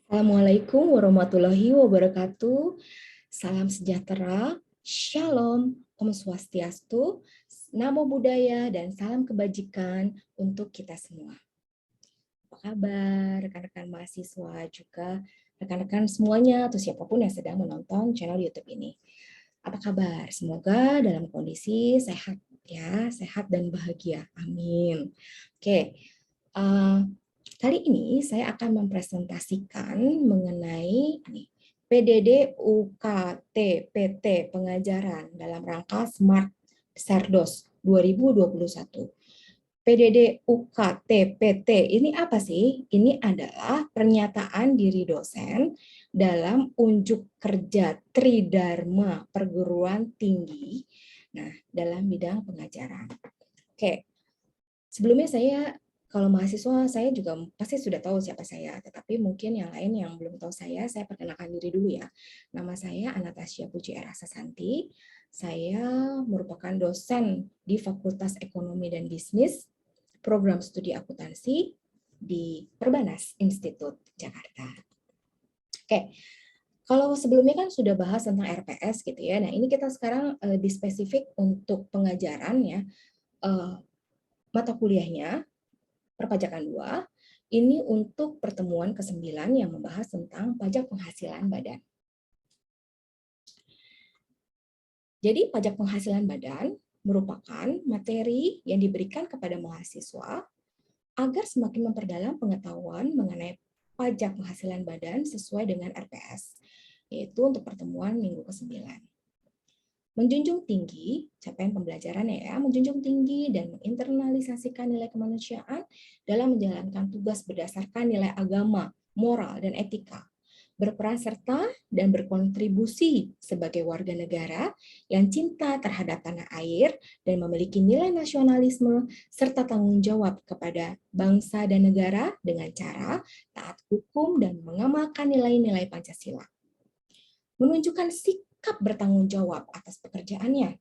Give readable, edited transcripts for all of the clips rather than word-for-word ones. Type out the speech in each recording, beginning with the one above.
Assalamualaikum warahmatullahi wabarakatuh. Salam sejahtera, shalom, om swastiastu, namo buddhaya, dan salam kebajikan untuk kita semua. Apa kabar rekan-rekan mahasiswa juga, rekan-rekan semuanya, atau siapapun yang sedang menonton channel YouTube ini. Apa kabar? Semoga dalam kondisi sehat ya, sehat dan bahagia. Amin. Oke, kali ini saya akan mempresentasikan mengenai PDD UKT PT Pengajaran dalam rangka Smart Cerdos 2021. PDD UKT PT ini apa sih? Ini adalah pernyataan diri dosen dalam unjuk kerja Tridharma Perguruan Tinggi, nah dalam bidang pengajaran. Oke, sebelumnya kalau mahasiswa saya juga pasti sudah tahu siapa saya, tetapi mungkin yang lain yang belum tahu saya perkenalkan diri dulu ya. Nama saya Anastasia Puji Erasa Santi. Saya merupakan dosen di Fakultas Ekonomi dan Bisnis, program studi akuntansi di Perbanas Institute Jakarta. Oke, kalau sebelumnya kan sudah bahas tentang RPS gitu ya. Nah ini kita sekarang di spesifik untuk pengajaran ya, mata kuliahnya Perpajakan 2, ini untuk pertemuan ke-9 yang membahas tentang pajak penghasilan badan. Jadi pajak penghasilan badan merupakan materi yang diberikan kepada mahasiswa agar semakin memperdalam pengetahuan mengenai pajak penghasilan badan sesuai dengan RPS, yaitu untuk pertemuan minggu ke-9. Menjunjung tinggi capaian pembelajarannya ya, menjunjung tinggi dan menginternalisasikan nilai kemanusiaan dalam menjalankan tugas berdasarkan nilai agama, moral, dan etika. Berperan serta dan berkontribusi sebagai warga negara yang cinta terhadap tanah air dan memiliki nilai nasionalisme serta tanggung jawab kepada bangsa dan negara dengan cara taat hukum dan mengamalkan nilai-nilai Pancasila. Menunjukkan sikap bertanggung jawab atas pekerjaannya,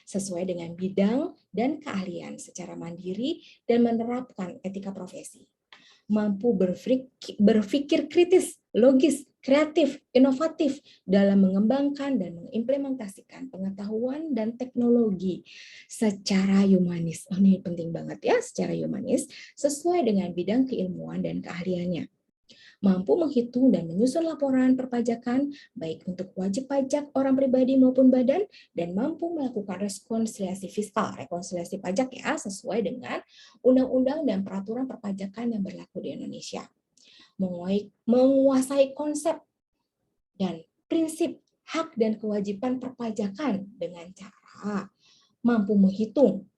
sesuai dengan bidang dan keahlian secara mandiri dan menerapkan etika profesi. Mampu berpikir kritis, logis, kreatif, inovatif dalam mengembangkan dan mengimplementasikan pengetahuan dan teknologi secara humanis. Oh, ini penting banget ya, secara humanis, sesuai dengan bidang keilmuan dan keahliannya. Mampu menghitung dan menyusun laporan perpajakan baik untuk wajib pajak orang pribadi maupun badan, dan mampu melakukan rekonsiliasi fiskal, rekonsiliasi pajak ya, sesuai dengan undang-undang dan peraturan perpajakan yang berlaku di Indonesia. Menguasai konsep dan prinsip hak dan kewajiban perpajakan dengan cara mampu menghitung,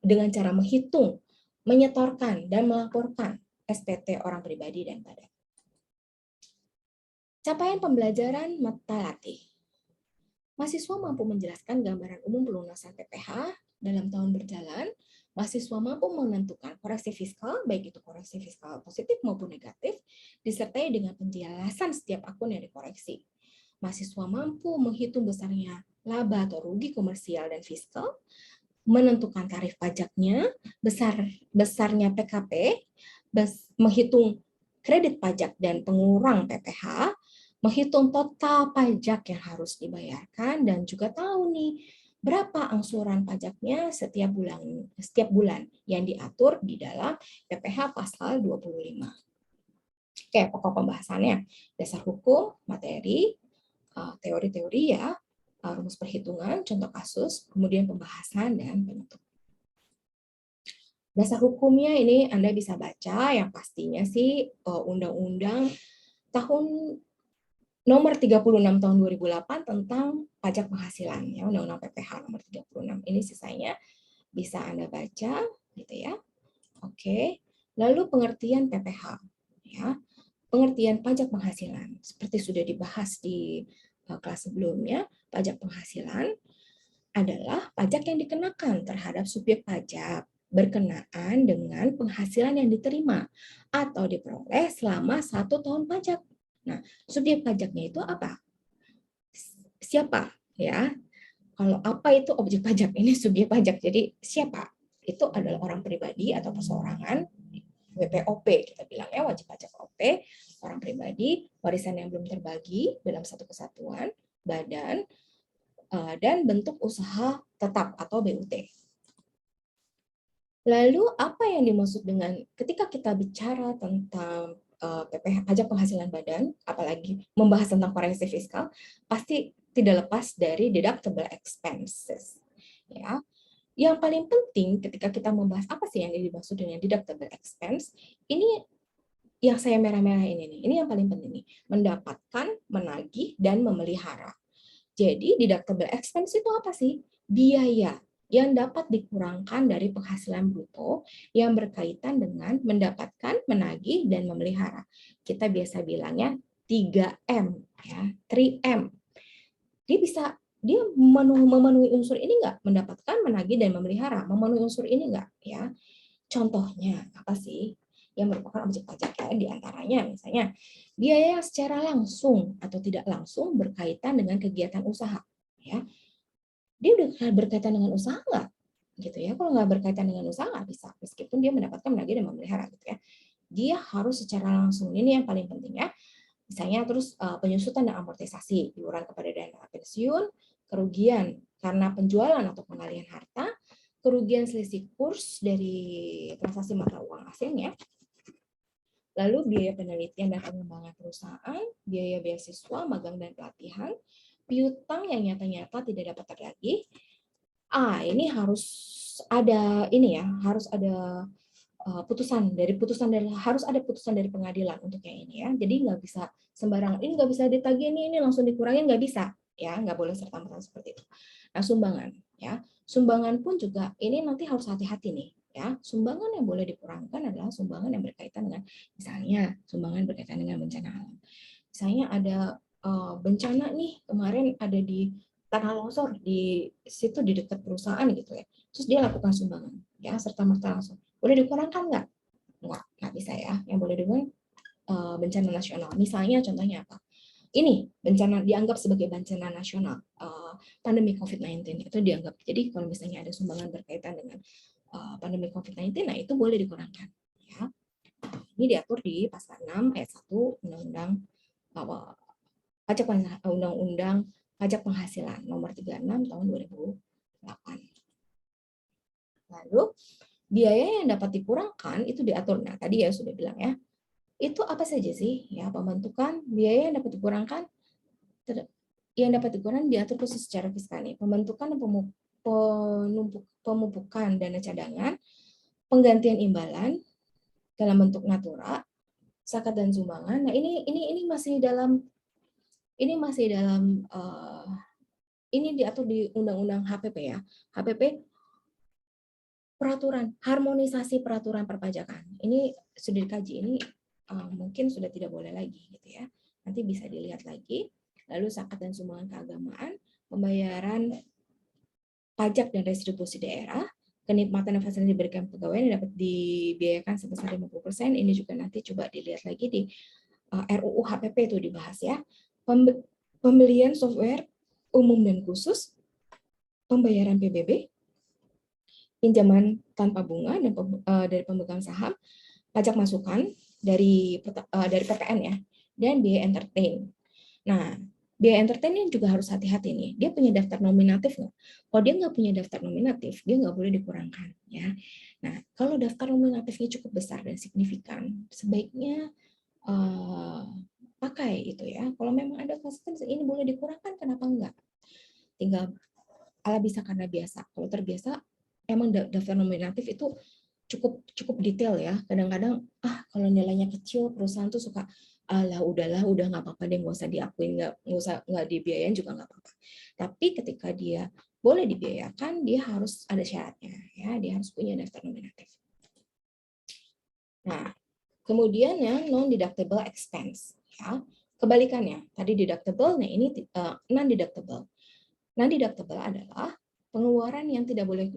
dengan cara menghitung, menyetorkan, dan melaporkan SPT orang pribadi dan badan. Capaian pembelajaran mata latih. Mahasiswa mampu menjelaskan gambaran umum pelunasan PPh dalam tahun berjalan. Mahasiswa mampu menentukan koreksi fiskal, baik itu koreksi fiskal positif maupun negatif, disertai dengan penjelasan setiap akun yang dikoreksi. Mahasiswa mampu menghitung besarnya laba atau rugi komersial dan fiskal, menentukan tarif pajaknya, besarnya PKP, menghitung kredit pajak dan pengurang PPh, menghitung total pajak yang harus dibayarkan, dan juga tahu nih berapa angsuran pajaknya setiap bulan yang diatur di dalam PPh pasal 25. Oke, pokok pembahasannya, dasar hukum, materi, teori-teori ya, rumus perhitungan, contoh kasus, kemudian pembahasan dan penutup. Dasar hukumnya ini Anda bisa baca, yang pastinya sih Undang-Undang tahun nomor 36 tahun 2008 tentang pajak penghasilan ya, Undang-Undang PPh nomor 36. Ini sisanya bisa Anda baca gitu ya. Oke. Lalu pengertian PPh ya. Pengertian pajak penghasilan seperti sudah dibahas di kelas sebelumnya, pajak penghasilan adalah pajak yang dikenakan terhadap subjek pajak berkenaan dengan penghasilan yang diterima atau diperoleh selama 1 tahun pajak. Nah, subjek pajaknya itu apa? Siapa? Ya. Kalau apa itu objek pajak? Ini subjek pajak. Jadi siapa? Itu adalah orang pribadi atau perseorangan, WPOP kita bilangnya, wajib pajak OP. HPP, orang pribadi, warisan yang belum terbagi dalam satu kesatuan, badan, dan bentuk usaha tetap atau BUT. Lalu apa yang dimaksud dengan ketika kita bicara tentang PPh, pajak penghasilan badan, apalagi membahas tentang koreksi fiskal, pasti tidak lepas dari deductible expenses. Ya, yang paling penting ketika kita membahas apa sih yang dimaksud dengan deductible expense, ini yang saya merah-merah ini nih, ini yang paling penting nih, mendapatkan, menagih, dan memelihara. Jadi deductible expense itu apa sih? Biaya yang dapat dikurangkan dari penghasilan bruto yang berkaitan dengan mendapatkan, menagih, dan memelihara. Kita biasa bilangnya 3M, ya, 3M. Dia memenuhi unsur ini nggak? Mendapatkan, menagih, dan memelihara. Memenuhi unsur ini nggak? Ya, contohnya apa sih yang merupakan objek pajak? Ya, di antaranya misalnya biaya secara langsung atau tidak langsung berkaitan dengan kegiatan usaha. Ya, dia udah berkaitan dengan usaha nggak? Gitu ya. Kalau nggak berkaitan dengan usaha nggak bisa, meskipun dia mendapatkan, menagih, dan memelihara gitu ya. Dia harus secara langsung. Ini yang paling penting ya. Misalnya terus penyusutan dan amortisasi, iuran kepada dana pensiun, kerugian karena penjualan atau pengalihan harta, kerugian selisih kurs dari transaksi mata uang asing ya. Lalu biaya penelitian dan pengembangan perusahaan, biaya beasiswa, magang dan pelatihan, piutang yang nyata-nyata tidak dapat tertagih. Ini harus ada ini ya, harus ada harus ada putusan dari pengadilan untuk yang ini ya. Jadi nggak bisa sembarangan, ini nggak bisa ditagih, ini langsung dikurangin, nggak bisa ya, nggak boleh serta-merta seperti itu. Nah, sumbangan ya, sumbangan pun juga ini nanti harus hati-hati nih ya. Sumbangan yang boleh dikurangkan adalah sumbangan yang berkaitan dengan, misalnya sumbangan berkaitan dengan bencana alam. Misalnya ada bencana nih kemarin ada di tanah longsor di situ di dekat perusahaan gitu ya. Terus dia lakukan sumbangan ya serta-merta langsung. Boleh dikurangkan nggak? Nggak bisa ya. Yang boleh dengan bencana nasional. Misalnya contohnya apa? Ini bencana dianggap sebagai bencana nasional, pandemi COVID-19 itu dianggap. Jadi kalau misalnya ada sumbangan berkaitan dengan pandemi COVID-19, nah itu boleh dikurangkan. Ya. Ini diatur di pasal 6 ayat 1 Undang-Undang Undang-Undang Pajak Penghasilan nomor 36 tahun 2008. Lalu biaya yang dapat dikurangkan itu diatur. Nah, tadi ya sudah bilang ya. Itu apa saja sih? Ya, pembentukan biaya yang dapat dikurangkan diatur khusus secara fiskal nih. Pembentukan dan pemupukan dana cadangan, penggantian imbalan dalam bentuk natura, zakat dan sumbangan. Nah, ini masih dalam ini diatur di Undang-Undang HPP ya. HPP peraturan harmonisasi peraturan perpajakan. Ini sudah dikaji, ini mungkin sudah tidak boleh lagi gitu ya. Nanti bisa dilihat lagi. Lalu zakat dan sumbangan keagamaan, pembayaran pajak dan restribusi daerah, kenikmatan dan fasilitas diberikan pegawai yang dapat dibiayakan sebesar 50%. Ini juga nanti coba dilihat lagi di RUU HPP itu dibahas ya. Pembelian software umum dan khusus, pembayaran PBB, pinjaman tanpa bunga dan dari pemegang saham, pajak masukan dari PPN ya, dan biaya entertain. Nah, biaya entertain ini juga harus hati-hati nih. Dia punya daftar nominatif nggak? Kalau dia nggak punya daftar nominatif, dia nggak boleh dikurangkan ya. Nah, kalau daftar nominatifnya cukup besar dan signifikan, sebaiknya pakai itu ya. Kalau memang ada fasilitas ini boleh dikurangkan, kenapa enggak? Tinggal ala bisa karena biasa. Kalau terbiasa, emang daftar nominatif itu cukup detail ya. Kadang-kadang kalau nilainya kecil perusahaan tuh suka udahlah udah nggak apa-apa deh, nggak usah diakuin, nggak dibiayain juga nggak apa-apa. Tapi ketika dia boleh dibiayakan, dia harus ada syaratnya ya, dia harus punya daftar nominatif. Nah, kemudian yang non deductible expense ya. Kebalikannya, tadi deductible, nah ini non deductible. Non deductible adalah pengeluaran yang tidak boleh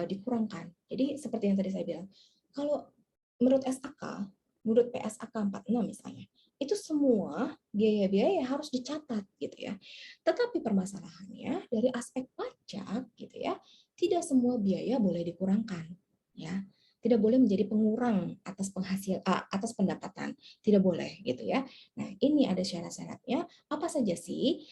dikurangkan. Jadi seperti yang tadi saya bilang, kalau menurut SAK, menurut PSAK 46 misalnya, itu semua biaya-biaya harus dicatat gitu ya. Tetapi permasalahannya dari aspek pajak gitu ya, tidak semua biaya boleh dikurangkan ya. tidak boleh menjadi pengurang atas pendapatan, tidak boleh gitu ya. Nah, ini ada syarat-syaratnya. Apa saja sih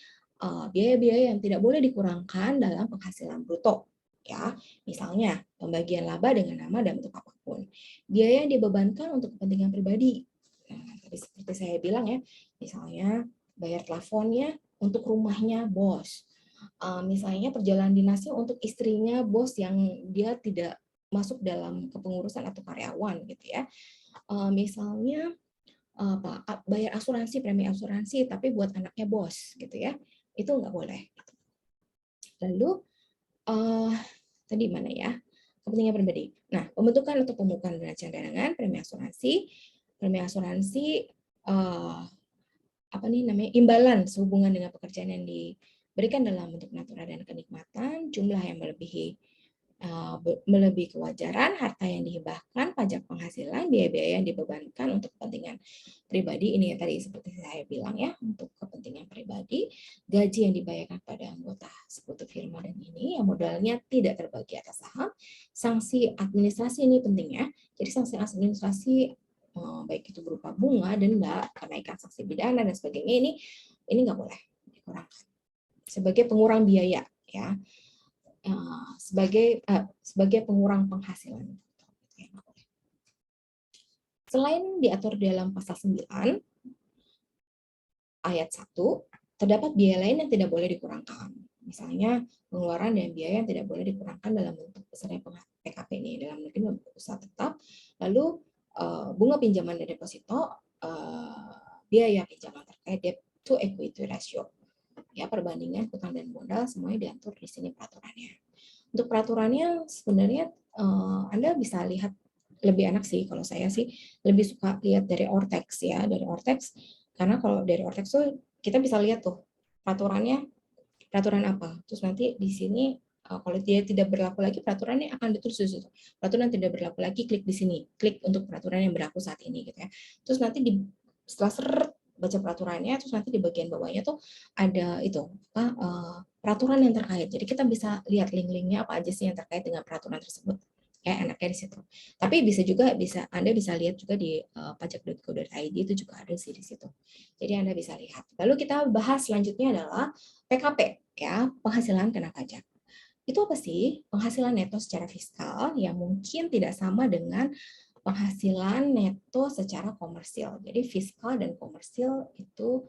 biaya-biaya yang tidak boleh dikurangkan dalam penghasilan bruto? Ya, misalnya pembagian laba dengan nama dan bentuk apapun. Biaya yang dibebankan untuk kepentingan pribadi. Nah, tadi seperti saya bilang ya, misalnya bayar plafonnya untuk rumahnya bos. Misalnya perjalanan dinasnya untuk istrinya bos yang dia tidak masuk dalam kepengurusan atau karyawan gitu ya. Misalnya bayar asuransi, premi asuransi tapi buat anaknya bos gitu ya. Itu nggak boleh. Lalu tadi mana ya? Kepentingan pribadi. Nah, pembentukan atau pembukaan neraca cadangan, premi asuransi. Premi asuransi apa nih namanya? Imbalan sehubungan dengan pekerjaan yang diberikan dalam bentuk natural dan kenikmatan, jumlah yang melebihi kewajaran, harta yang dihibahkan, pajak penghasilan, biaya-biaya yang dibebankan untuk kepentingan pribadi. Ini ya tadi seperti saya bilang ya, untuk kepentingan pribadi, gaji yang dibayarkan pada anggota sekutu firma dan ini yang modalnya tidak terbagi atas saham, sanksi administrasi ini penting ya. Jadi sanksi administrasi baik itu berupa bunga, denda, kenaikan sanksi pidana dan sebagainya ini nggak boleh dikurangkan sebagai pengurang biaya ya. Sebagai pengurang penghasilan. Selain diatur dalam pasal 9 ayat 1, terdapat biaya lain yang tidak boleh dikurangkan. Misalnya pengeluaran dan biaya yang tidak boleh dikurangkan dalam bentuk peserta PKP ini dalam negeri usaha tetap. Lalu bunga pinjaman dan deposito, biaya pinjaman terkait debt to equity ratio. Ya, perbandingan utang dan modal semuanya diatur di sini peraturannya. Untuk peraturannya sebenarnya Anda bisa lihat lebih enak sih, kalau saya sih lebih suka lihat dari Ortex ya, dari Ortex, karena kalau dari Ortex tuh kita bisa lihat tuh peraturannya, peraturan apa, terus nanti di sini kalau dia tidak berlaku lagi peraturannya akan ditulis di situ. Peraturan tidak berlaku lagi, klik di sini, klik untuk peraturan yang berlaku saat ini gitu ya. Terus nanti setelah baca peraturannya, terus nanti di bagian bawahnya tuh ada itu peraturan yang terkait. Jadi kita bisa lihat link-linknya apa aja sih yang terkait dengan peraturan tersebut. Ya, enaknya di situ. Tapi Anda bisa lihat juga di pajak.go.id itu juga ada sih di situ. Jadi Anda bisa lihat. Lalu kita bahas selanjutnya adalah PKP ya, penghasilan kena pajak. Itu apa sih? Penghasilan neto secara fiskal yang mungkin tidak sama dengan penghasilan neto secara komersil. Jadi fiskal dan komersil itu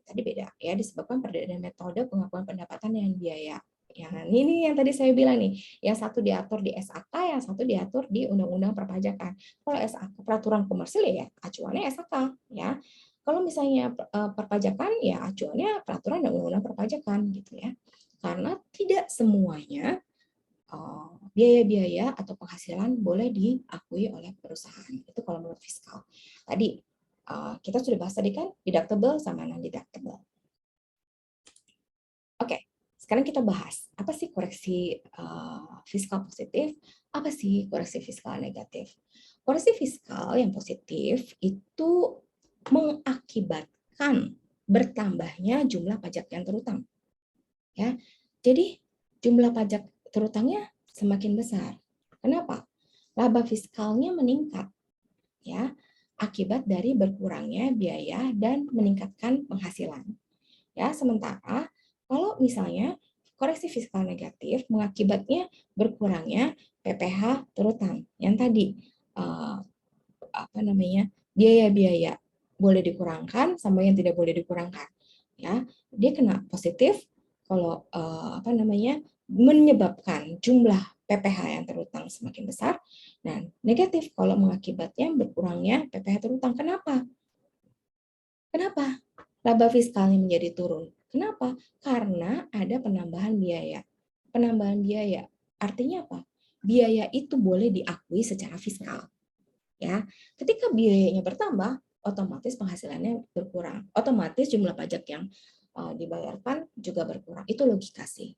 tadi beda ya, disebabkan perbedaan metode pengakuan pendapatan dengan biaya. Yang ini yang tadi saya bilang nih, yang satu diatur di SAK, yang satu diatur di Undang-Undang Perpajakan. Kalau SAK peraturan komersil ya acuannya SAK ya. Kalau misalnya perpajakan ya acuannya peraturan dan Undang-Undang Perpajakan gitu ya. Karena tidak semuanya biaya-biaya atau penghasilan boleh diakui oleh perusahaan. Itu kalau menurut fiskal. Tadi kita sudah bahas tadi kan deductible sama non-deductible. Oke, sekarang kita bahas apa sih koreksi fiskal positif, apa sih koreksi fiskal negatif. Koreksi fiskal yang positif itu mengakibatkan bertambahnya jumlah pajak yang terutang. Ya, jadi jumlah pajak terutangnya semakin besar. Kenapa? Laba fiskalnya meningkat, ya, akibat dari berkurangnya biaya dan meningkatkan penghasilan. Ya, sementara kalau misalnya koreksi fiskal negatif mengakibatnya berkurangnya PPh terutang yang tadi biaya-biaya boleh dikurangkan sama yang tidak boleh dikurangkan. Ya, dia kena positif kalau menyebabkan jumlah PPh yang terutang semakin besar, dan negatif kalau mengakibatnya berkurangnya PPh terutang. Kenapa? Kenapa? Laba fiskalnya menjadi turun. Kenapa? Karena ada penambahan biaya. Penambahan biaya artinya apa? Biaya itu boleh diakui secara fiskal. Ya, ketika biayanya bertambah, otomatis penghasilannya berkurang. Otomatis jumlah pajak yang dibayarkan juga berkurang. Itu logika sih.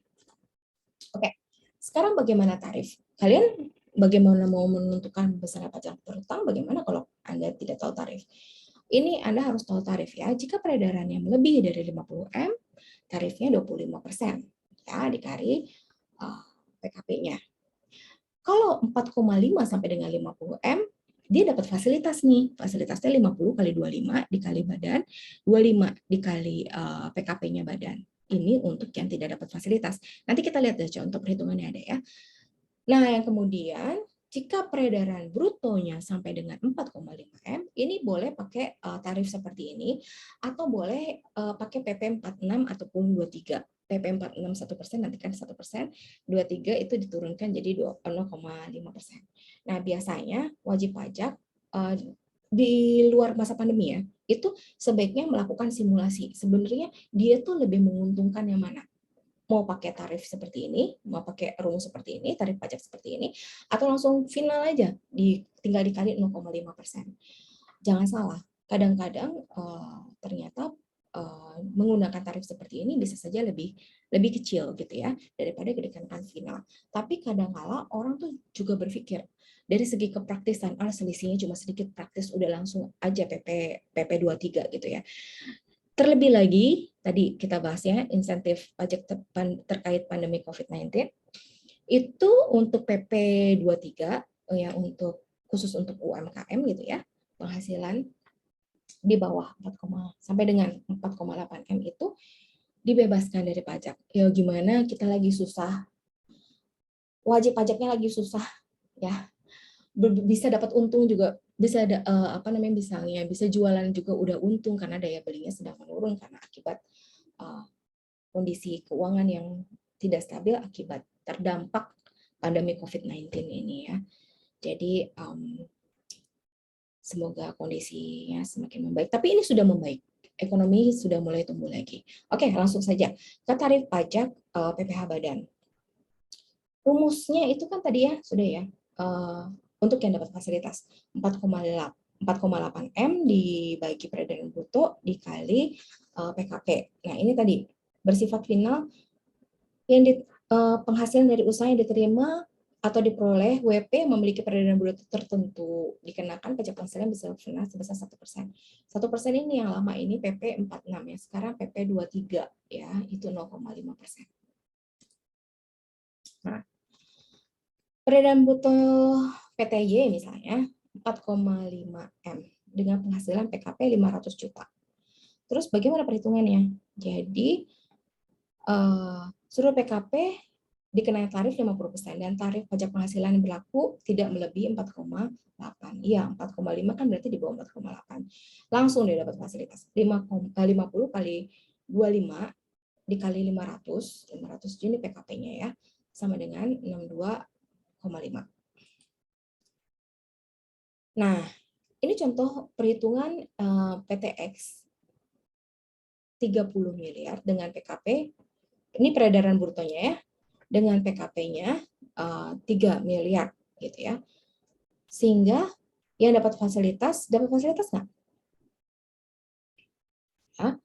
Oke, sekarang bagaimana tarif? Kalian bagaimana mau menentukan besaran pajak berhutang? Bagaimana kalau Anda tidak tahu tarif? Ini Anda harus tahu tarif ya. Jika peredarannya melebihi dari 50M, tarifnya 25%. Ya, dikali PKP-nya. Kalau 4,5 sampai dengan 50 M, dia dapat fasilitas nih. Fasilitasnya 50 kali 25 dikali badan, 25 dikali PKP-nya badan. Ini untuk yang tidak dapat fasilitas. Nanti kita lihat deh contoh perhitungannya ada ya. Nah, yang kemudian jika peredaran brutonya sampai dengan 4,5 M, ini boleh pakai tarif seperti ini, atau boleh pakai PP 46 ataupun 23. PP 46 1%, nanti kan 1%, 23 itu diturunkan jadi 0,5%. Nah, biasanya wajib pajak di luar masa pandemi ya, itu sebaiknya melakukan simulasi. Sebenarnya dia tuh lebih menguntungkan yang mana? Mau pakai tarif seperti ini, mau pakai rumus seperti ini, tarif pajak seperti ini, atau langsung final aja, tinggal dikali 0,5%. Jangan salah, kadang-kadang ternyata menggunakan tarif seperti ini bisa saja lebih kecil gitu ya daripada dikenakan final. Tapi kadang-kala orang tuh juga berpikir dari segi kepraktisan, selisihnya cuma sedikit, praktis udah langsung aja PP 23 gitu ya. Terlebih lagi, tadi kita bahas ya, insentif pajak terkait pandemi COVID-19, itu untuk PP 23, ya untuk khusus untuk UMKM gitu ya, penghasilan di bawah 4, sampai dengan 4,8 M itu dibebaskan dari pajak. Ya gimana kita lagi susah, wajib pajaknya lagi susah ya, bisa dapat untung juga, bisa ada misalnya bisa jualan juga udah untung karena daya belinya sedang menurun karena akibat kondisi keuangan yang tidak stabil akibat terdampak pandemi COVID-19 ini ya. Jadi semoga kondisinya semakin membaik. Tapi ini sudah membaik, ekonomi sudah mulai tumbuh lagi. Oke, langsung saja ke tarif pajak PPh Badan. Rumusnya itu kan tadi ya sudah ya. Untuk yang dapat fasilitas 4,8 M dibagi peredaran bruto dikali PKP. Nah, ini tadi bersifat final yang penghasilan dari usaha yang diterima atau diperoleh WP memiliki peredaran bruto tertentu dikenakan pajak penghasilan bisa final sebesar 1%. 1% ini yang lama ini PP 46 ya, sekarang PP 23 ya, itu 0,5%. Nah, peredaran bruto PTY misalnya 4,5 M dengan penghasilan PKP 500 juta. Terus bagaimana perhitungannya? Jadi seluruh PKP dikenai tarif 50% dan tarif pajak penghasilan yang berlaku tidak melebihi 4,8. Iya, 4,5 kan berarti di bawah 4,8. Langsung dia dapat fasilitas. 50 kali 25 dikali 500 ini PKP-nya ya, sama dengan 62,5. Nah, ini contoh perhitungan PTX 30 miliar dengan PKP, ini peredaran brutonya ya, dengan PKP-nya 3 miliar gitu ya. Sehingga yang dapat fasilitas nggak? Ya,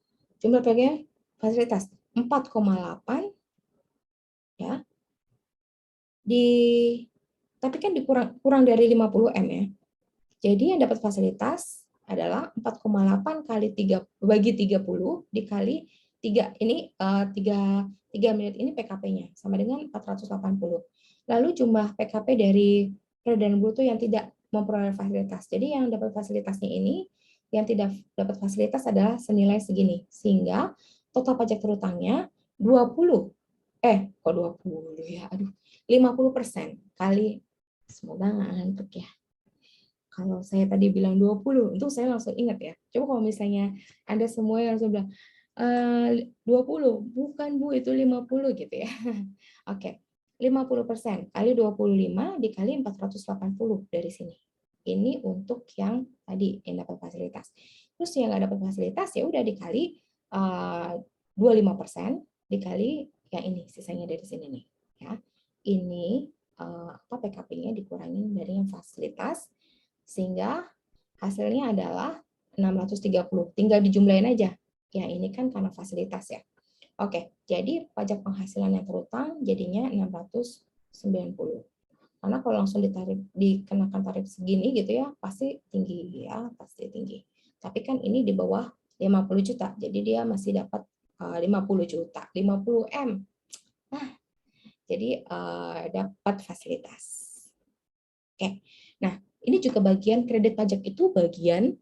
jumlah PKP fasilitas 4,8 ya. Tapi kan kurang dari 50 M ya. Jadi yang dapat fasilitas adalah 4,8 kali 3 bagi 30 dikali 3. Ini 3 miliar ini PKP-nya sama dengan 480. Lalu jumlah PKP dari peredaran bruto yang tidak memperoleh fasilitas. Jadi yang dapat fasilitasnya ini, yang tidak dapat fasilitas adalah senilai segini. Sehingga total pajak terutangnya 20. Kok 20 ya? Aduh, 50% kali, semoga nggak ngantuk ya. Kalau saya tadi bilang 20, itu saya langsung ingat ya. Coba kalau misalnya Anda semua yang langsung bilang 20, bukan Bu, itu 50 gitu ya. Oke, 50% kali 25 dikali 480 dari sini. Ini untuk yang tadi yang dapat fasilitas. Terus yang nggak dapat fasilitas ya udah dikali 25% dikali yang ini, sisanya dari sini nih. Ya, ini PKP-nya dikurangin dari yang fasilitas, sehingga hasilnya adalah 630. Tinggal dijumlahin aja. Ya, ini kan karena fasilitas ya. Oke, jadi pajak penghasilan yang terutang jadinya 690. Karena kalau langsung dikenakan tarif segini gitu ya, pasti tinggi ya, pasti tinggi. Tapi kan ini di bawah 50 juta, jadi dia masih dapat 50 juta, 50 M. Nah, jadi dapat fasilitas. Oke. Nah, ini juga bagian kredit pajak itu bagian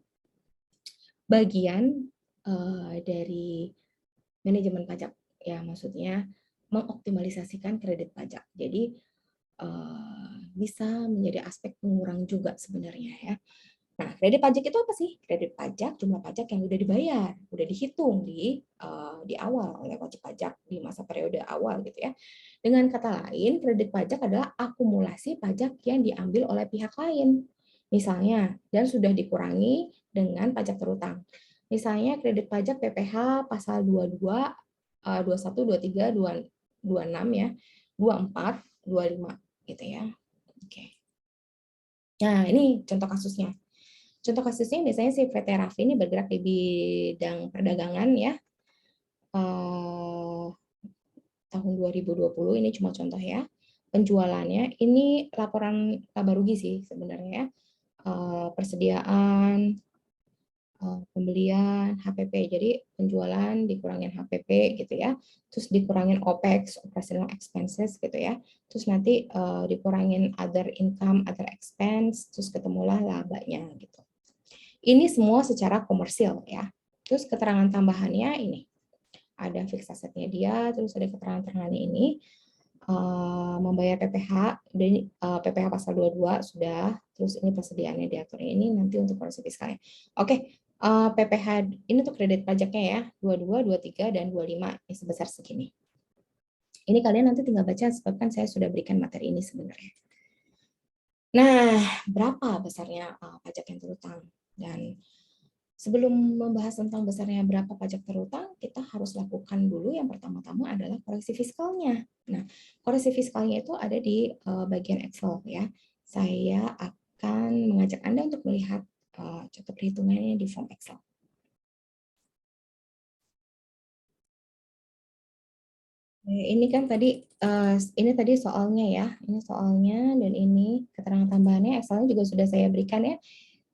dari manajemen pajak, ya, maksudnya mengoptimalisasikan kredit pajak. Jadi bisa menjadi aspek pengurang juga sebenarnya, ya. Nah, kredit pajak itu apa sih? Kredit pajak jumlah pajak yang udah dibayar, udah dihitung di awal oleh wajib pajak di masa periode awal gitu ya. Dengan kata lain, kredit pajak adalah akumulasi pajak yang diambil oleh pihak lain. Misalnya, dan sudah dikurangi dengan pajak terutang. Misalnya kredit pajak PPh pasal 22, 21, 23, 26 ya, 24, 25 gitu ya. Oke. Nah, ini contoh kasusnya. Contoh kasusnya biasanya si PT Raffi ini bergerak di bidang perdagangan ya. Eh, tahun 2020 ini cuma contoh ya. Penjualannya ini laporan laba rugi sih sebenarnya ya. Persediaan, pembelian, HPP. Jadi penjualan dikurangin HPP gitu ya. Terus dikurangin OPEX, operational expenses gitu ya. Terus nanti dikurangin other income, other expense, terus ketemulah labanya gitu. Ini semua secara komersil ya. Terus keterangan tambahannya ini. Ada fixed assetnya dia, terus ada keterangan tambahannya ini. Membayar PPh, dan PPh pasal 22 sudah, terus ini persediaannya diatur ini nanti untuk koreksi fiskalnya. Oke, PPh ini untuk kredit pajaknya ya, 22, 23, dan 25, ini sebesar segini. Ini kalian nanti tinggal baca, sebab kan saya sudah berikan materi ini sebenarnya. Nah, berapa besarnya pajak yang terutang? Dan sebelum membahas tentang besarnya berapa pajak terutang, kita harus lakukan dulu yang pertama-tama adalah koreksi fiskalnya. Nah, koreksi fiskalnya itu ada di bagian Excel ya. Saya akan mengajak Anda untuk melihat contoh perhitungannya di form Excel. Ini kan tadi ini tadi soalnya ya, ini soalnya dan ini keterangan tambahannya Excelnya juga sudah saya berikan ya.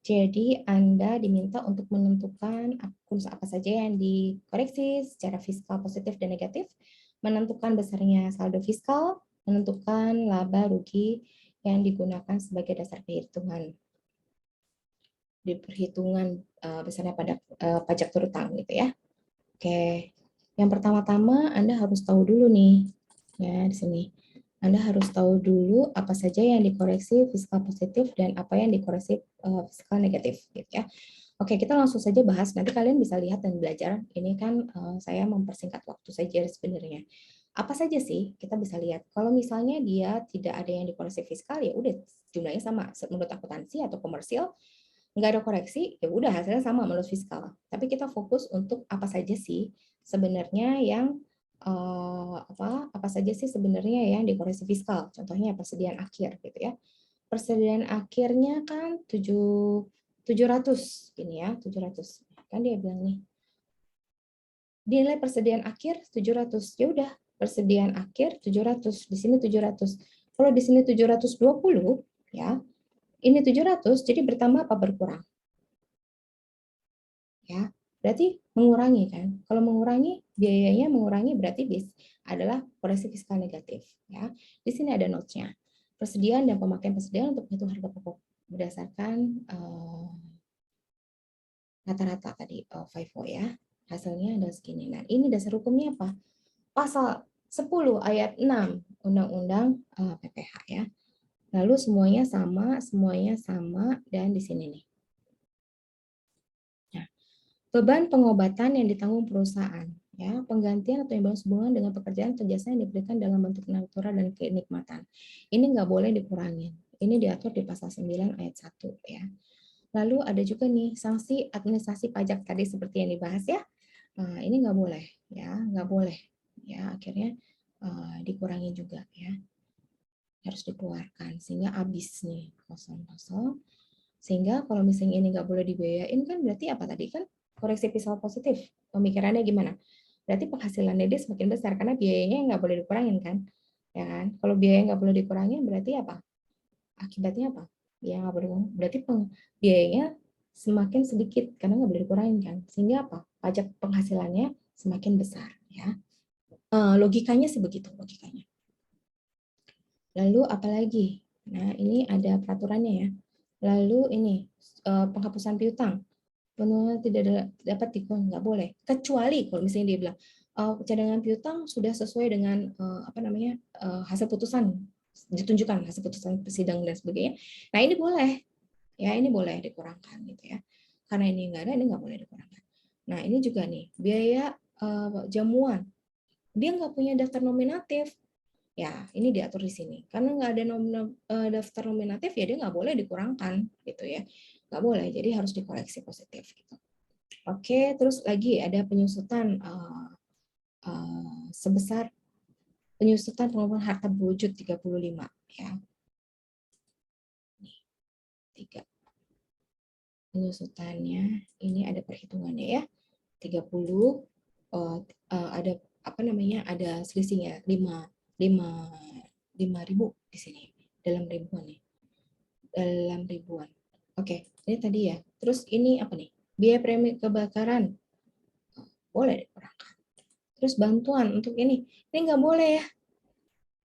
Jadi Anda diminta untuk menentukan akun apa saja yang dikoreksi secara fiskal positif dan negatif, menentukan besarnya saldo fiskal, menentukan laba rugi yang digunakan sebagai dasar perhitungan di perhitungan besarnya pajak terutang gitu ya. Oke, yang pertama-tama Anda harus tahu dulu nih ya di sini. Anda harus tahu dulu apa saja yang dikoreksi fiskal positif dan apa yang dikoreksi fiskal negatif gitu ya. Oke, kita langsung saja bahas. Nanti kalian bisa lihat dan belajar. Ini kan saya mempersingkat waktu saja sebenarnya. Apa saja sih kita bisa lihat? Kalau misalnya dia tidak ada yang dikoreksi fiskal, ya udah jumlahnya sama. Menurut akuntansi atau komersil, nggak ada koreksi, ya udah hasilnya sama menurut fiskal. Tapi kita fokus untuk apa saja sih sebenarnya yang apa saja sih sebenarnya yang dikoreksi fiskal. Contohnya persediaan akhir gitu ya. Persediaan akhirnya kan 700 ini ya, 700. Kan dia bilang nih, nilai persediaan akhir 700. Ya udah, persediaan akhir 700. Di sini 700. Kalau di sini 720 ya, ini 700, jadi bertambah apa berkurang? Ya, berarti mengurangi kan. Kalau mengurangi, biayanya mengurangi berarti adalah koreksi fiskal negatif. Ya, di sini ada notes-nya. Persediaan dan pemakaian persediaan untuk menghitung harga pokok berdasarkan rata-rata tadi FIFO ya. Hasilnya ada segini. Nah, ini dasar hukumnya apa? Pasal 10 ayat 6 Undang-Undang PPh ya. Lalu semuanya sama dan di sini nih. Nah, beban pengobatan yang ditanggung perusahaan, ya, penggantian atau imbalan hubungan dengan pekerjaan atau jasa yang diberikan dalam bentuk natural dan kenikmatan. Ini nggak boleh dikurangin. Ini diatur di pasal 9 ayat 1 ya. Lalu ada juga nih sanksi administrasi pajak tadi seperti yang dibahas ya. Ini nggak boleh ya, nggak boleh ya. Akhirnya dikurangi juga ya, harus dikeluarkan sehingga habis nih kosong-kosong. Sehingga kalau misalnya ini nggak boleh dibiayain kan berarti apa tadi kan koreksi fiskal positif. Pemikirannya gimana? Berarti penghasilannya dia semakin besar karena biayanya nggak boleh dikurangin kan? Ya kan? Kalau biaya nggak boleh dikurangin berarti apa? Akibatnya apa? Biaya nggak boleh dikurangin. Berarti biayanya semakin sedikit karena nggak boleh dikurangin kan? Sehingga apa? Pajak penghasilannya semakin besar ya. Logikanya sih begitu logikanya. Lalu apalagi? Nah, ini ada peraturannya ya. Lalu ini penghapusan piutang. Penurunan tidak dapat nggak boleh. Kecuali kalau misalnya dia bilang cadangan piutang sudah sesuai dengan hasil putusan, ditunjukkan hasil putusan sidang dan sebagainya. Nah, ini boleh. Ya, ini boleh dikurangkan gitu ya. Karena ini nggak ada, ini nggak boleh dikurangkan. Nah, ini juga nih, biaya jamuan. Dia nggak punya daftar nominatif. Ya, ini diatur di sini. Karena nggak ada daftar nominatif, ya dia nggak boleh dikurangkan gitu ya. Nggak boleh, jadi harus dikoreksi positif gitu. Oke, terus lagi ada penyusutan sebesar penyusutan pengumpulan harta berwujud 35 ya. 3. Penyusutannya ini ada perhitungannya ya. 30 ada ada selisihnya 5.000 di sini dalam ribuan nih. Dalam ribuan. Oke, ini tadi ya. Terus ini apa nih? Biaya premi kebakaran. Boleh dikurangkan. Terus bantuan untuk ini nggak boleh ya.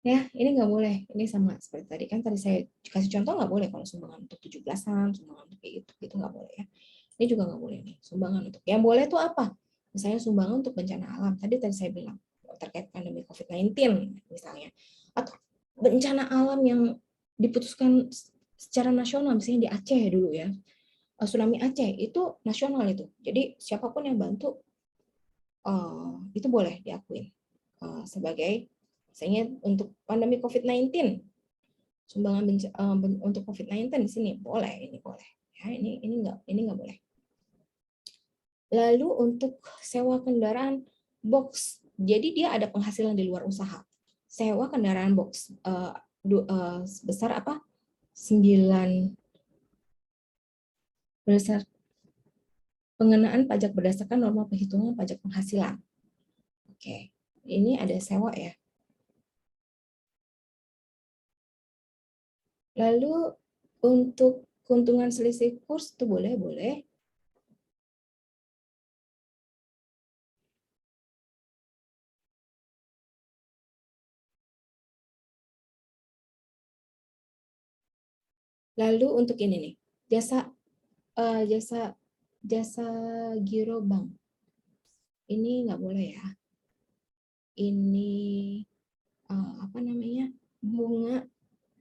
Ya, ini nggak boleh. Ini sama seperti tadi kan tadi saya kasih contoh nggak boleh kalau sumbangan untuk 17-an, sumbangan untuk kayak gitu nggak boleh ya. Ini juga nggak boleh nih, sumbangan untuk. Yang boleh tuh apa? Misalnya sumbangan untuk bencana alam. Tadi saya bilang terkait pandemi COVID-19 misalnya. Atau bencana alam yang diputuskan secara nasional, misalnya di Aceh dulu ya. Tsunami Aceh itu nasional itu. Jadi siapapun yang bantu itu boleh diakuin sebagai misalnya untuk pandemi COVID-19, sumbangan untuk COVID-19 di sini boleh, ini boleh. Ya, ini nggak boleh. Lalu untuk sewa kendaraan box, jadi dia ada penghasilan di luar usaha. Sewa kendaraan box sebesar apa? 9 besar pengenaan pajak berdasarkan norma perhitungan pajak penghasilan. Oke, ini ada sewa ya. Lalu untuk keuntungan selisih kurs itu boleh. Lalu untuk ini nih, jasa jasa giro bank. Ini nggak boleh ya. Ini bunga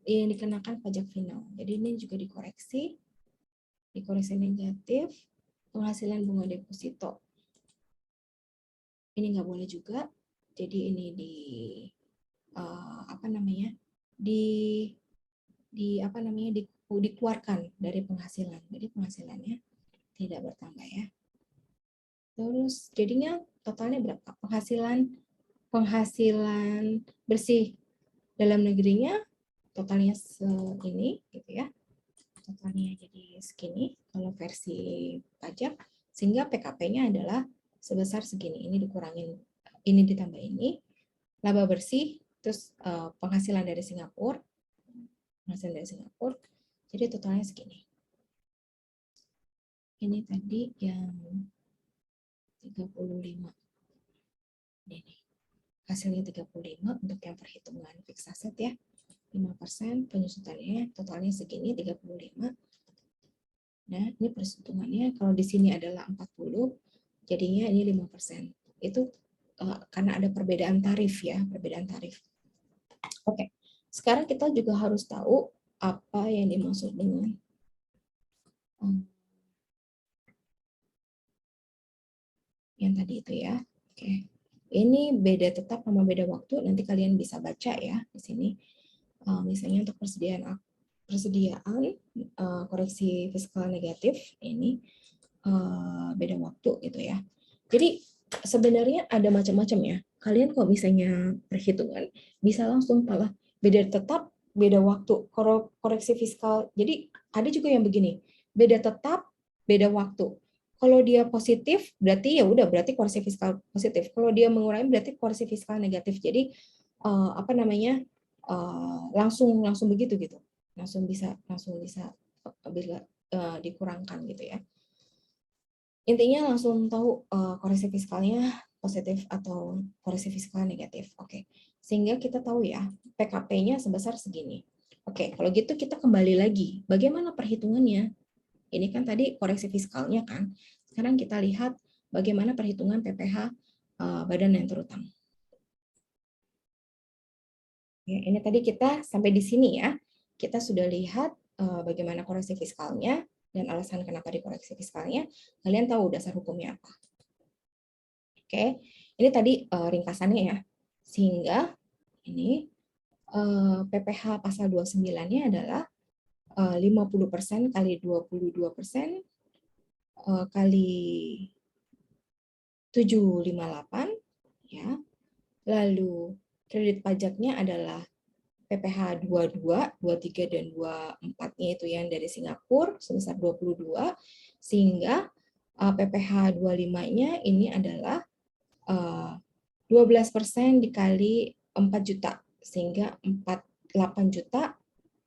yang dikenakan pajak final. Jadi ini juga dikoreksi negatif, penghasilan bunga deposito. Ini nggak boleh juga. Jadi ini dikeluarkan dari penghasilan. Jadi penghasilannya tidak bertambah ya. Terus jadinya totalnya berapa? Penghasilan bersih dalam negerinya totalnya segini gitu ya. Totalnya jadi segini kalau versi pajak, sehingga PKP-nya adalah sebesar segini. Ini dikurangin, ini ditambah ini. Laba bersih, terus penghasilan dari Singapura, jadi totalnya segini. Ini tadi yang 35. Ini hasilnya 35 untuk yang perhitungan fixed asset ya. 5%, penyusutannya totalnya segini 35. Nah, ini perhitungannya kalau di sini adalah 40, jadinya ini 5%. Itu karena ada perbedaan tarif ya, Oke. Sekarang kita juga harus tahu apa yang dimaksud dengan yang tadi itu ya. Oke. Ini beda tetap sama beda waktu, nanti kalian bisa baca ya di sini. Misalnya untuk persediaan koreksi fiskal negatif ini beda waktu gitu ya. Jadi sebenarnya ada macam-macam ya. Kalian kalau misalnya perhitungan bisa langsung malah beda tetap, beda waktu, koreksi fiskal. Jadi ada juga yang begini, beda tetap, beda waktu. Kalau dia positif berarti ya udah berarti koreksi fiskal positif. Kalau dia mengurangi berarti koreksi fiskal negatif. Jadi langsung begitu gitu. Langsung bisa dikurangkan gitu ya. Intinya langsung tahu koreksi fiskalnya positif atau koreksi fiskal negatif. Oke. Sehingga kita tahu ya, PKP-nya sebesar segini. Oke, kalau gitu kita kembali lagi. Bagaimana perhitungannya? Ini kan tadi koreksi fiskalnya kan. Sekarang kita lihat bagaimana perhitungan PPh badan yang terutang. Ya, ini tadi kita sampai di sini ya. Kita sudah lihat bagaimana koreksi fiskalnya dan alasan kenapa dikoreksi fiskalnya. Kalian tahu dasar hukumnya apa. Oke, ini tadi ringkasannya ya. Sehingga ini PPh pasal 29-nya adalah 50% kali 22% kali 758 ya. Lalu kredit pajaknya adalah PPh 22, 23 dan 24-nya itu yang dari Singapura sebesar 22 sehingga PPh 25-nya ini adalah 12% dikali 4 juta sehingga 48 juta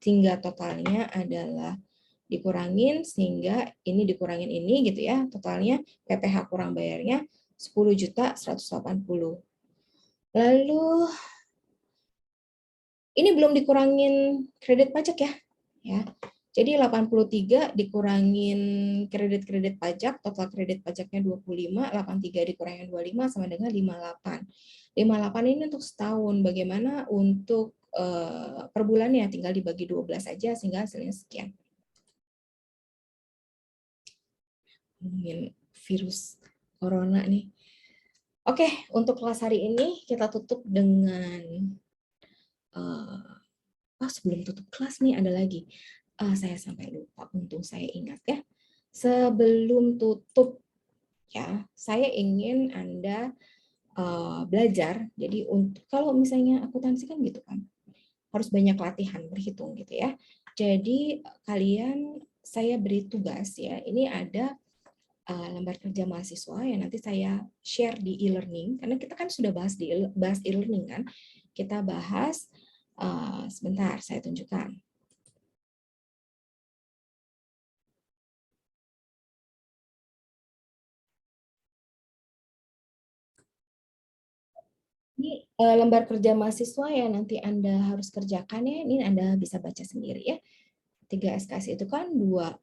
sehingga totalnya adalah dikurangin sehingga ini dikurangin ini gitu ya, totalnya PPh kurang bayarnya 10.180. Lalu ini belum dikurangin kredit pajak ya. Ya. Jadi 83 dikurangin kredit pajak, total kredit pajaknya 25, 83 dikurangin 25 sama dengan 58. 58 ini untuk setahun. Bagaimana untuk per bulannya tinggal dibagi 12 saja sehingga hasilnya sekian. Ngomongin virus corona nih. Oke, untuk kelas hari ini kita tutup dengan sebelum tutup kelas nih ada lagi. Saya sampai lupa, untung saya ingat ya. Sebelum tutup ya, saya ingin Anda belajar. Jadi untuk kalau misalnya akuntansi kan gitu kan, harus banyak latihan berhitung gitu ya. Jadi kalian saya beri tugas ya. Ini ada lembar kerja mahasiswa yang nanti saya share di e-learning karena kita kan sudah bahas e-learning kan. Kita bahas sebentar saya tunjukkan. Ini lembar kerja mahasiswa yang nanti Anda harus kerjakan ya. Ini Anda bisa baca sendiri ya. 3 SKS itu kan dua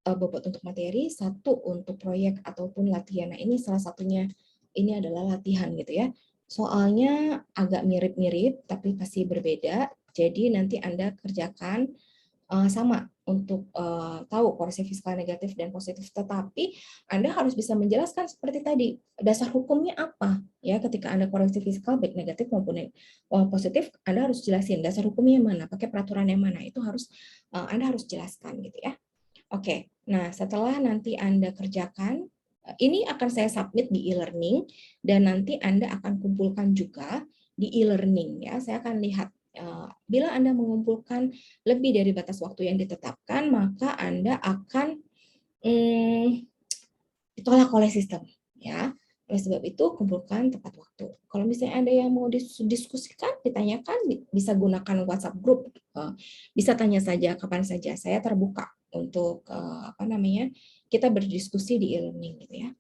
bobot untuk materi, satu untuk proyek ataupun latihan. Nah, ini salah satunya ini adalah latihan gitu ya. Soalnya agak mirip-mirip tapi pasti berbeda. Jadi nanti Anda kerjakan sama untuk tahu koreksi fiskal negatif dan positif, tetapi Anda harus bisa menjelaskan seperti tadi dasar hukumnya apa ya ketika Anda koreksi fiskal baik negatif maupun positif. Anda harus jelasin dasar hukumnya yang mana, pakai peraturan yang mana, itu harus Anda harus jelaskan gitu ya. Oke, nah setelah nanti Anda kerjakan ini akan saya submit di e-learning dan nanti Anda akan kumpulkan juga di e-learning ya. Saya akan lihat bila Anda mengumpulkan lebih dari batas waktu yang ditetapkan, maka Anda akan ditolak oleh sistem ya. Oleh sebab itu kumpulkan tepat waktu. Kalau misalnya Anda yang mau diskusikan, ditanyakan, bisa gunakan WhatsApp group. Bisa tanya saja kapan saja. Saya terbuka untuk kita berdiskusi di e-learning gitu ya.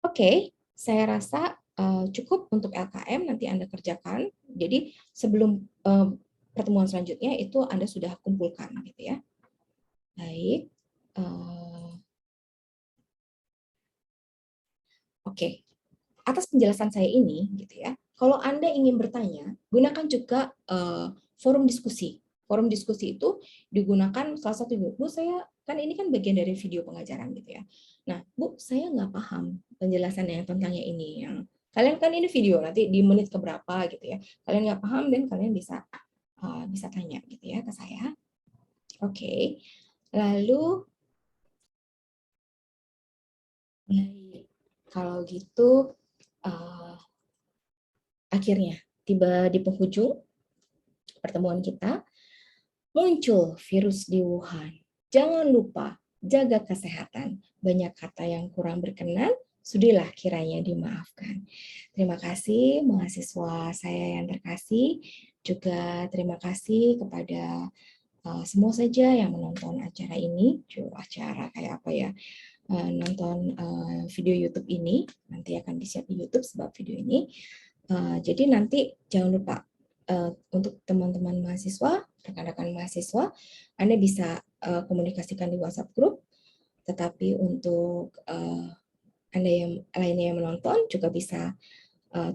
Oke, saya rasa cukup untuk LKM nanti Anda kerjakan. Jadi sebelum pertemuan selanjutnya itu Anda sudah kumpulkan gitu ya. Baik. Oke. Atas penjelasan saya ini gitu ya. Kalau Anda ingin bertanya, gunakan juga forum diskusi. Forum diskusi itu digunakan salah satu, Bu, saya kan ini kan bagian dari video pengajaran gitu ya. Nah, Bu, saya nggak paham penjelasan yang tentangnya ini. Yang kalian kan ini video nanti di menit keberapa gitu ya. Kalian nggak paham dan kalian bisa tanya gitu ya ke saya. Oke. Lalu kalau gitu akhirnya tiba di penghujung pertemuan kita. Muncul virus di Wuhan. Jangan lupa jaga kesehatan. Banyak kata yang kurang berkenan, sudilah kiranya dimaafkan. Terima kasih mahasiswa saya yang terkasih. Juga terima kasih kepada semua saja yang menonton acara ini. Acara kayak apa ya? Nonton video YouTube ini. Nanti akan di-share di YouTube sebab video ini. Jadi nanti jangan lupa untuk teman-teman mahasiswa, rekan-rekan mahasiswa, Anda bisa komunikasikan di WhatsApp group, tetapi untuk Anda yang lainnya yang menonton juga bisa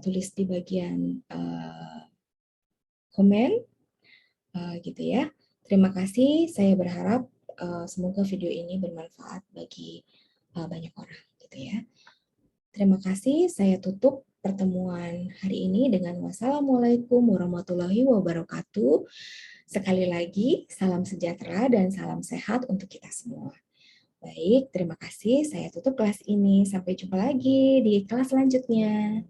tulis di bagian komen, gitu ya. Terima kasih, saya berharap semoga video ini bermanfaat bagi banyak orang, gitu ya. Terima kasih, saya tutup pertemuan hari ini dengan wassalamualaikum warahmatullahi wabarakatuh. Sekali lagi, salam sejahtera dan salam sehat untuk kita semua. Baik, terima kasih. Saya tutup kelas ini. Sampai jumpa lagi di kelas selanjutnya.